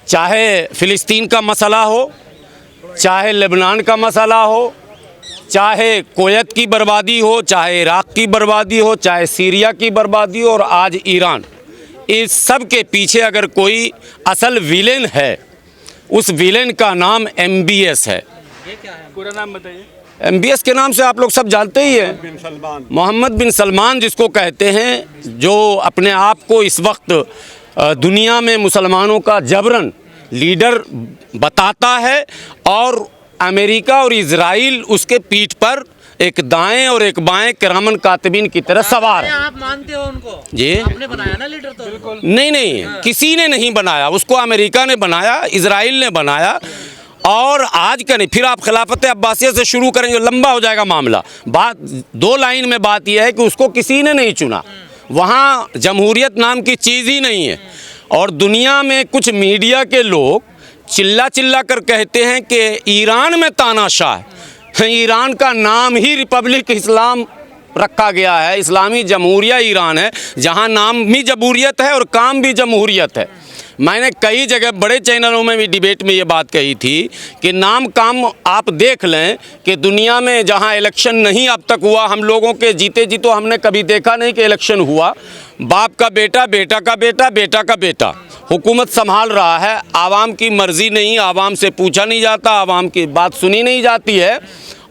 चाहे फ़िलिस्तीन का मसला हो, चाहे लेबनान का मसला हो, चाहे कुवैत की बर्बादी हो, चाहे इराक़ की बर्बादी हो, चाहे सीरिया की बर्बादी हो और आज ईरान, इस सब के पीछे अगर कोई असल विलेन है, उस विलेन का नाम MBS है। ये क्या है? पूरा नाम बताइए। MBS के नाम से आप लोग सब जानते ही हैं, मोहम्मद बिन सलमान जिसको कहते हैं, जो अपने आप को इस वक्त दुनिया में मुसलमानों का जबरन लीडर बताता है और अमेरिका और इजराइल उसके पीठ पर एक दाएं और एक बाएं किरामन कातिबीन की तरह सवार है। आप मानते हो उनको? जी, आपने बनाया ना लीडर तो? बिल्कुल नहीं, किसी ने नहीं बनाया उसको, अमेरिका ने बनाया, इजराइल ने बनाया। और आज का नहीं, फिर आप खिलाफत अब्बासिया से शुरू करेंगे, लंबा हो जाएगा मामला। बात 2 लाइन में बात यह है कि उसको किसी ने नहीं चुना, वहाँ जमहूरियत नाम की चीज़ ही नहीं है। और दुनिया में कुछ मीडिया के लोग चिल्ला चिल्ला कर कहते हैं कि ईरान में तानाशाह है। ईरान का नाम ही रिपब्लिक इस्लाम रखा गया है, इस्लामी जमहूरिया ईरान है, जहाँ नाम भी जमहूरियत है और काम भी जमहूरियत है। मैंने कई जगह बड़े चैनलों में भी डिबेट में ये बात कही थी कि नाम काम आप देख लें कि दुनिया में जहाँ इलेक्शन नहीं अब तक हुआ, हम लोगों के जीते जी तो हमने कभी देखा नहीं कि इलेक्शन हुआ। बाप का बेटा, बेटा का बेटा, बेटा का बेटा हुकूमत संभाल रहा है। आवाम की मर्ज़ी नहीं, आवाम से पूछा नहीं जाता, आवाम की बात सुनी नहीं जाती है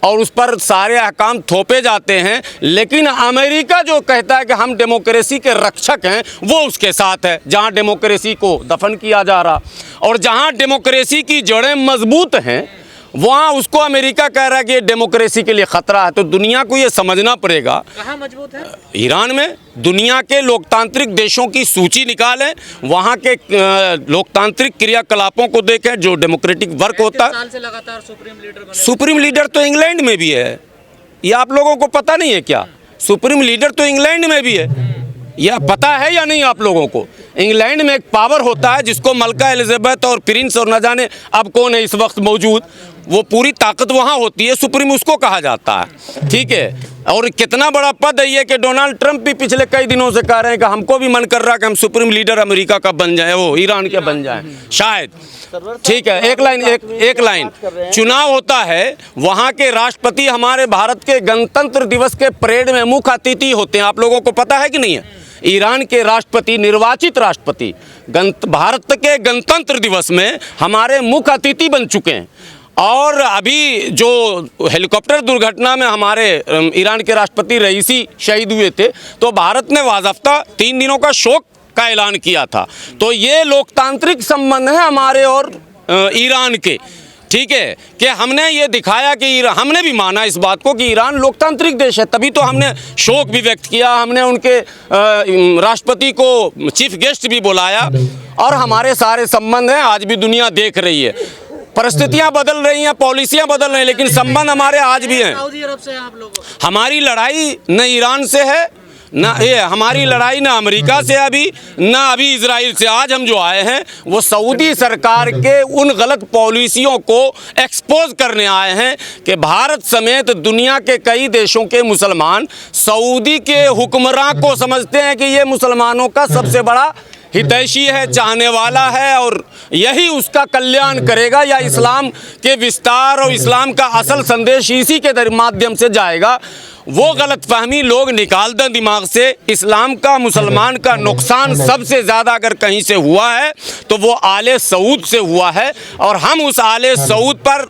और उस पर सारे अहकाम थोपे जाते हैं। लेकिन अमेरिका जो कहता है कि हम डेमोक्रेसी के रक्षक हैं, वो उसके साथ है, जहां डेमोक्रेसी को दफन किया जा रहा। और जहां डेमोक्रेसी की जड़ें मजबूत हैं, वहाँ उसको अमेरिका कह रहा है कि ये डेमोक्रेसी के लिए ख़तरा है। तो दुनिया को ये समझना पड़ेगा। कहाँ मजबूत है? ईरान में। दुनिया के लोकतांत्रिक देशों की सूची निकालें, वहाँ के लोकतांत्रिक क्रियाकलापों को देखें, जो डेमोक्रेटिक वर्क होता है। साल से लगातार सुप्रीम लीडर तो इंग्लैंड में भी है, ये आप लोगों को पता नहीं है क्या? सुप्रीम लीडर तो इंग्लैंड में भी है, यह पता है या नहीं आप लोगों को? इंग्लैंड में एक पावर होता है जिसको मलका एलिजाबेथ और प्रिंस और न जाने अब कौन है इस वक्त मौजूद, वो पूरी ताकत वहाँ होती है, सुप्रीम उसको कहा जाता है, ठीक है। और कितना बड़ा पद है ये कि डोनाल्ड ट्रंप भी पिछले कई दिनों से कह रहे हैं कि हमको भी मन कर रहा है कि हम सुप्रीम लीडर अमेरिका का बन जाए, वो ईरान के बन जाए शायद, ठीक है। एक लाइन चुनाव होता है, वहाँ के राष्ट्रपति हमारे भारत के गणतंत्र दिवस के परेड में मुख्य अतिथि होते हैं, आप लोगों को पता है कि नहीं है? ईरान के राष्ट्रपति, निर्वाचित राष्ट्रपति भारत के गणतंत्र दिवस में हमारे मुख्य अतिथि बन चुके हैं। और अभी जो हेलीकॉप्टर दुर्घटना में हमारे ईरान के राष्ट्रपति रईसी शहीद हुए थे, तो भारत ने वाज़ाफ्ता 3 दिनों का शोक का ऐलान किया था। तो ये लोकतांत्रिक संबंध है हमारे और ईरान के, ठीक है, कि हमने ये दिखाया कि हमने भी माना इस बात को कि ईरान लोकतांत्रिक देश है, तभी तो हमने शोक भी व्यक्त किया, हमने उनके राष्ट्रपति को चीफ गेस्ट भी बुलाया और हमारे सारे संबंध हैं। आज भी दुनिया देख रही है, परिस्थितियां बदल रही हैं, पॉलिसियां बदल रही हैं, लेकिन संबंध हमारे आज भी हैं। सऊदी अरब से आप लोग? हमारी लड़ाई न ईरान से है, ना ये हमारी लड़ाई ना अमेरिका से ना अभी इजराइल से। आज हम जो आए हैं वो सऊदी सरकार के उन गलत पॉलिसियों को एक्सपोज करने आए हैं कि भारत समेत दुनिया के कई देशों के मुसलमान सऊदी के हुक्मरां को समझते हैं कि ये मुसलमानों का सबसे बड़ा हितैषी है, चाहने वाला है और यही उसका कल्याण करेगा, या इस्लाम के विस्तार और इस्लाम का असल संदेश इसी के माध्यम से जाएगा। वो गलतफहमी लोग निकाल दें दिमाग से। इस्लाम का, मुसलमान का नुकसान सबसे ज़्यादा अगर कहीं से हुआ है तो वो आले सऊद से हुआ है। और हम उस आले सऊद पर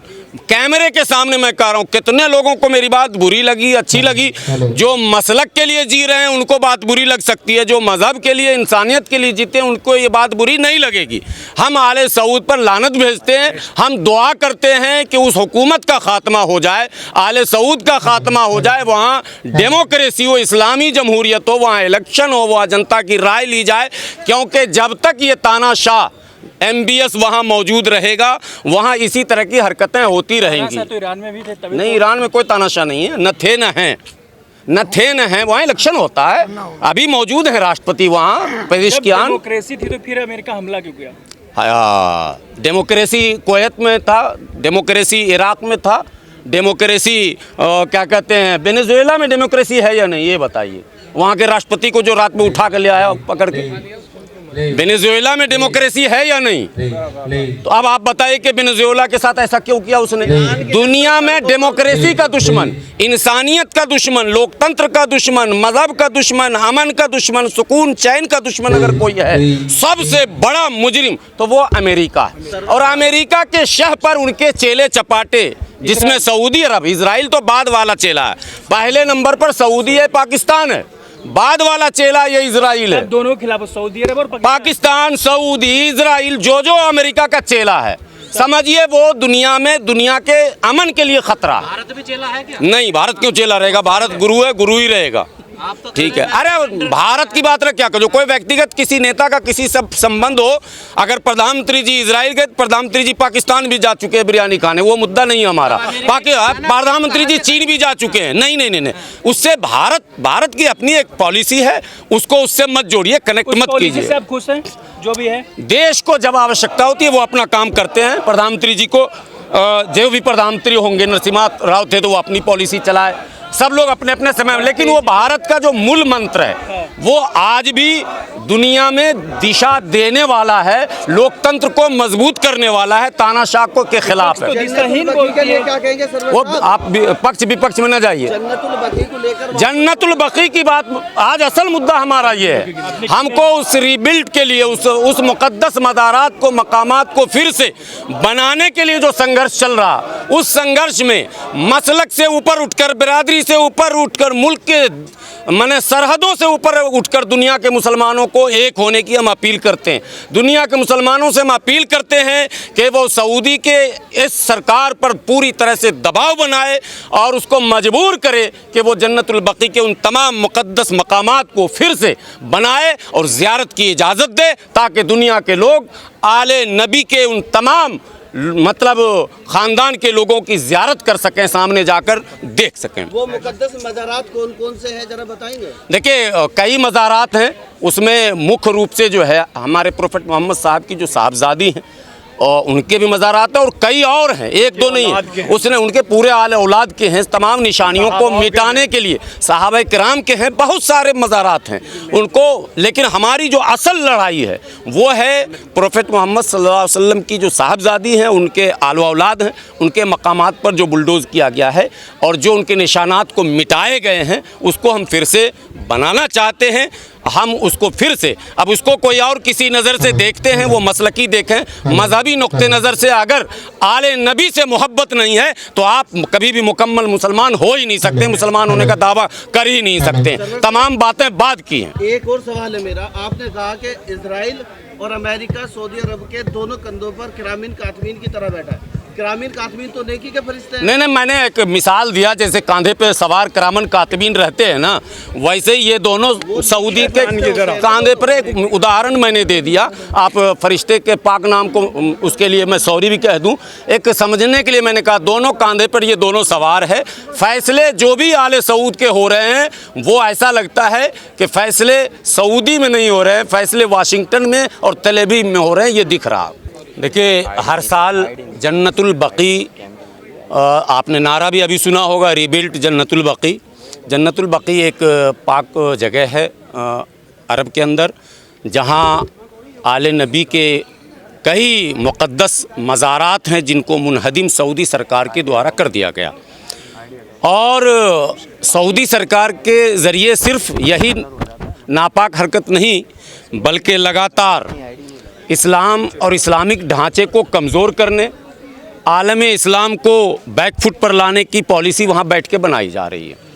कैमरे के सामने मैं कह रहा हूँ, कितने लोगों को मेरी बात बुरी लगी, अच्छी लगी। जो मसलक के लिए जी रहे हैं उनको बात बुरी लग सकती है, जो मज़हब के लिए, इंसानियत के लिए जीते हैं उनको ये बात बुरी नहीं लगेगी। हम आले सऊद पर लानत भेजते हैं, हम दुआ करते हैं कि उस हुकूमत का खात्मा हो जाए, आले सऊद का खात्मा हो जाए, वहाँ डेमोक्रेसी हो, इस्लामी जमहूरियत हो, वहाँ इलेक्शन हो, वहाँ जनता की राय ली जाए। क्योंकि जब तक ये तानाशाह MBS वहाँ मौजूद रहेगा, वहाँ इसी तरह की हरकतें होती रहेंगी। तो ईरान में भी थे तभी? नहीं, ईरान में कोई तानाशाह नहीं है, न थे न हैं। वहाँ इलेक्शन होता है, अभी मौजूद है राष्ट्रपति वहाँ पेजिशकियान। डेमोक्रेसी थी तो फिर अमेरिका हमला क्यों किया? डेमोक्रेसी कुवैत में था, डेमोक्रेसी इराक़ में था, डेमोक्रेसी क्या कहते हैं वेनेजुएला में डेमोक्रेसी है या नहीं, ये बताइए। वहाँ के राष्ट्रपति को जो रात में उठा कर ले आया पकड़ के, वेनेजुएला में डेमोक्रेसी है या नहीं? तो अब आप बताइए कि वेनेजुएला के साथ ऐसा क्यों किया उसने? दुनिया में डेमोक्रेसी का दुश्मन, इंसानियत का दुश्मन, लोकतंत्र का दुश्मन, मजहब का दुश्मन, अमन का दुश्मन, सुकून चैन का दुश्मन अगर कोई है, सबसे बड़ा मुजरिम तो वो अमेरिका है। और अमेरिका के शह पर उनके चेले चपाटे, जिसमें सऊदी अरब, इजराइल तो बाद वाला चेला है, पहले नंबर पर सऊदी है, पाकिस्तान है, बाद वाला चेला ये इजराइल है। दोनों के खिलाफ सऊदी अरब और पाकिस्तान, सऊदी, इजराइल, जो अमेरिका का चेला है, समझिए वो दुनिया में, दुनिया के अमन के लिए खतरा। भारत भी चेला है क्या? नहीं, भारत क्यों चेला रहेगा? भारत गुरु है, गुरु ही रहेगा। आप तो ठीक है। अरे भारत की बात रख क्या करो, कोई व्यक्तिगत किसी नेता का किसी सब संबंध हो, अगर प्रधानमंत्री जी इजराइल गए, प्रधानमंत्री जी पाकिस्तान भी जा चुके हैं बिरयानी खाने, वो मुद्दा नहीं है हमारा। प्रधानमंत्री जी चीन भी जा चुके हैं। नहीं, उससे भारत की अपनी एक पॉलिसी है, उसको उससे मत जोड़िए, कनेक्ट मत कीजिए। आप खुश हैं जो भी है? देश को जब आवश्यकता होती है वो अपना काम करते हैं। प्रधानमंत्री जी को जो भी प्रधानमंत्री होंगे, नरसिम्हा राव थे तो वो अपनी पॉलिसी चलाए, सब लोग अपने अपने समय में। लेकिन वो भारत का जो मूल मंत्र है वो आज भी दुनिया में दिशा देने वाला है, लोकतंत्र को मजबूत करने वाला है, तानाशाह को के खिलाफ है। वो आप पक्ष विपक्ष में न जाइए। जन्नतुल बकी की बात, आज असल मुद्दा हमारा ये है, हमको उस रिबिल्ड के लिए, उस मुकद्दस मज़ारात को, मकामात को फिर से बनाने के लिए जो संघर्ष चल रहा, उस संघर्ष में मसलक से ऊपर उठकर, बिरादरी से ऊपर उठकर, मुल्क के माने सरहदों से ऊपर उठकर दुनिया के मुसलमानों को एक होने की हम अपील करते हैं। दुनिया के मुसलमानों से हम अपील करते हैं कि वो सऊदी के इस सरकार पर पूरी तरह से दबाव बनाए और उसको मजबूर करे कि वो जन्नतुल बकी के उन तमाम मुक़द्दस मकामात को फिर से बनाए और ज़ियारत की इजाज़त दे, ताकि दुनिया के लोग आले नबी के उन तमाम मतलब ख़ानदान के लोगों की ज़ियारत कर सकें, सामने जाकर देख सकें। वो मुकद्दस मज़ारात कौन कौन से हैं जरा बताएंगे? देखिए, कई मज़ारात हैं, उसमें मुख्य रूप से जो है हमारे प्रोफेट मोहम्मद साहब की जो साहबजादी हैं और उनके भी मज़ारात हैं, और कई और हैं, एक दो नहीं है, उसने उनके पूरे आले औलाद के हैं। तमाम निशानियों को मिटाने के लिए सहाबा किराम के हैं, बहुत सारे मज़ारात हैं उनको। लेकिन हमारी जो असल लड़ाई है वो है प्रोफेट मोहम्मद सल्लल्लाहु अलैहि वसल्लम की जो साहबजादी हैं, उनके आले औलाद हैं, उनके मकामात पर जो बुलडोज़ किया गया है और जो उनके निशानात को मिटाए गए हैं, उसको हम फिर से बनाना चाहते हैं। हम उसको फिर से, अब उसको कोई और किसी नज़र से देखते हैं, वो मसलकी देखें, मजहबी नुक्ते नज़र से अगर आले नबी से मोहब्बत नहीं है तो आप कभी भी मुकम्मल मुसलमान हो ही नहीं सकते, मुसलमान होने का दावा कर ही नहीं सकते। तमाम बातें बाद की हैं। एक और सवाल है मेरा, आपने कहा कि इजराइल और अमेरिका सऊदी अरब के दोनों कंधों पर किरामिन कातमीन की तरह बैठा है। किरामिन कातमीन तो नेकी के फरिश्ते हैं। नहीं, मैंने एक मिसाल दिया, जैसे कांधे पे सवार किरामन कातिबीन रहते हैं ना, वैसे ही ये दोनों सऊदी के कांधे पर एक उदाहरण मैंने दे दिया। आप फरिश्ते के पाक नाम को, उसके लिए मैं सॉरी भी कह दूं, एक समझने के लिए मैंने कहा दोनों कांधे पर ये दोनों सवार है। फैसले जो भी आले सऊद के हो रहे हैं वो ऐसा लगता है कि फैसले सऊदी में नहीं हो रहे हैं, फैसले वाशिंगटन में और तेल अवीव में हो रहे हैं, ये दिख रहा। देखिए, हर साल जन्नतुल बकी, आपने नारा भी अभी सुना होगा, रिबिल्ट जन्नतुल बकी। जन्नतुल बकी एक पाक जगह है अरब के अंदर, जहां आले नबी के कई मुक़द्दस मज़ारात हैं जिनको मुनहदिम सऊदी सरकार के द्वारा कर दिया गया। और सऊदी सरकार के ज़रिए सिर्फ यही नापाक हरकत नहीं, बल्कि लगातार इस्लाम और इस्लामिक ढांचे को कमज़ोर करने, आलम इस्लाम को बैकफुट पर लाने की पॉलिसी वहाँ बैठ के बनाई जा रही है।